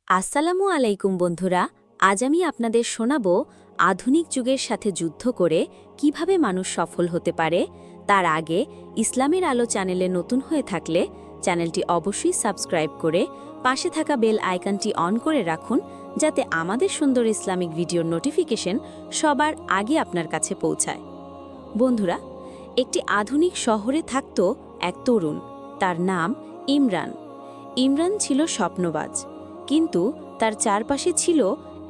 আসসালামু আলাইকুম বন্ধুরা। আজ আমি আপনাদের শোনাব আধুনিক যুগের সাথে যুদ্ধ করে কিভাবে মানুষ সফল হতে পারে। তার আগে ইসলামের আলো চ্যানেলে নতুন হয়ে থাকলে চ্যানেলটি অবশ্যই সাবস্ক্রাইব করে পাশে থাকা বেল আইকনটি অন করে রাখুন, যাতে আমাদের সুন্দর ইসলামিক ভিডিওর নোটিফিকেশন সবার আগে আপনার কাছে পৌঁছায়। বন্ধুরা, একটি আধুনিক শহরে থাকত এক তরুণ, তার নাম ইমরান। ইমরান ছিল স্বপ্নবাজ, কিন্তু তার চারপাশে ছিল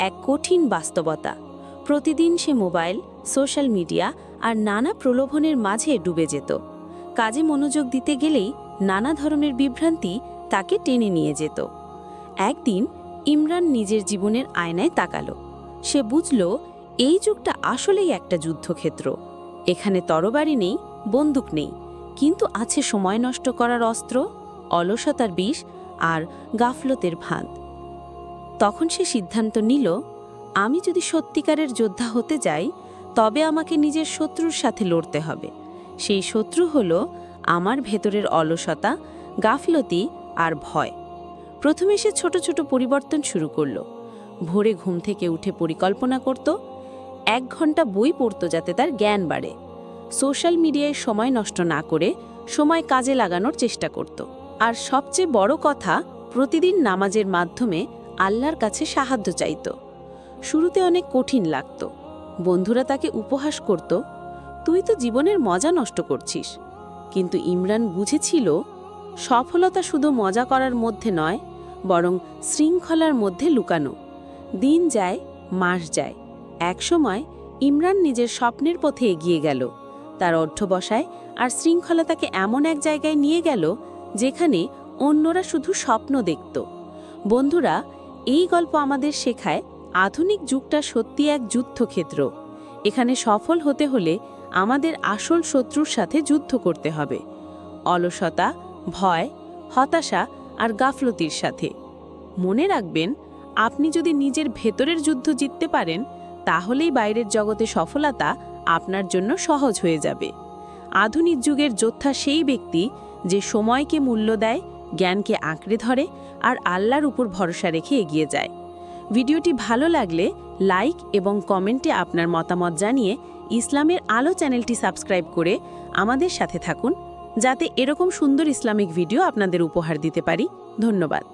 এক কঠিন বাস্তবতা। প্রতিদিন সে মোবাইল, সোশ্যাল মিডিয়া আর নানা প্রলোভনের মাঝে ডুবে যেত। কাজে মনোযোগ দিতে গেলেই নানা ধরনের বিভ্রান্তি তাকে টেনে নিয়ে যেত। একদিন ইমরান নিজের জীবনের আয়নায় তাকালো। সে বুঝল এই যুগটা আসলেই একটা যুদ্ধক্ষেত্র। এখানে তরবারি নেই, বন্দুক নেই, কিন্তু আছে সময় নষ্ট করার অস্ত্র, অলসতার বিষ আর গাফলতের ফাঁদ। তখন সে সিদ্ধান্ত নিল, আমি যদি সত্যিকারের যোদ্ধা হতে যাই, তবে আমাকে নিজের শত্রুর সাথে লড়তে হবে। সেই শত্রু হল আমার ভেতরের অলসতা, গাফলতি আর ভয়। প্রথমে সে ছোট ছোট পরিবর্তন শুরু করল। ভোরে ঘুম থেকে উঠে পরিকল্পনা করত, 1 ঘন্টা বই পড়ত যাতে তার জ্ঞান বাড়ে। সোশ্যাল মিডিয়ায় সময় নষ্ট না করে সময় কাজে লাগানোর চেষ্টা করত। আর সবচেয়ে বড় কথা, প্রতিদিন নামাজের মাধ্যমে আল্লাহর কাছে সাহায্য চাইত। শুরুতে অনেক কঠিন লাগত। বন্ধুরা তাকে উপহাস করত, তুই তো জীবনের মজা নষ্ট করছিস। কিন্তু ইমরান বুঝেছিল, সফলতা শুধু মজা করার মধ্যে নয়, বরং শৃঙ্খলার মধ্যে লুকানো। দিন যায়, মাস যায়। একসময় ইমরান নিজের স্বপ্নের পথে এগিয়ে গেল। তার অধ্যবসায় আর শৃঙ্খলা তাকে এমন এক জায়গায় নিয়ে গেল যেখানে অন্যরা শুধু স্বপ্ন দেখত। বন্ধুরা, এই গল্প আমাদের শেখায় আধুনিক যুগটা সত্যি এক যুদ্ধক্ষেত্র। এখানে সফল হতে হলে আমাদের আসল শত্রুর সাথে যুদ্ধ করতে হবে, অলসতা, ভয়, হতাশা আর গাফলতির সাথে। মনে রাখবেন, আপনি যদি নিজের ভেতরের যুদ্ধ জিততে পারেন, তাহলেই বাইরের জগতে সফলতা আপনার জন্য সহজ হয়ে যাবে। আধুনিক যুগের যোদ্ধা সেই ব্যক্তি যে সময়কে মূল্য দেয়, জ্ঞানকে আঁকড়ে ধরে আর আল্লাহর উপর ভরসা রেখে এগিয়ে যায়। ভিডিওটি ভালো লাগলে লাইক এবং কমেন্টে আপনার মতামত জানিয়ে ইসলামের আলো চ্যানেলটি সাবস্ক্রাইব করে আমাদের সাথে থাকুন, যাতে এরকম সুন্দর ইসলামিক ভিডিও আপনাদের উপহার দিতে পারি। ধন্যবাদ।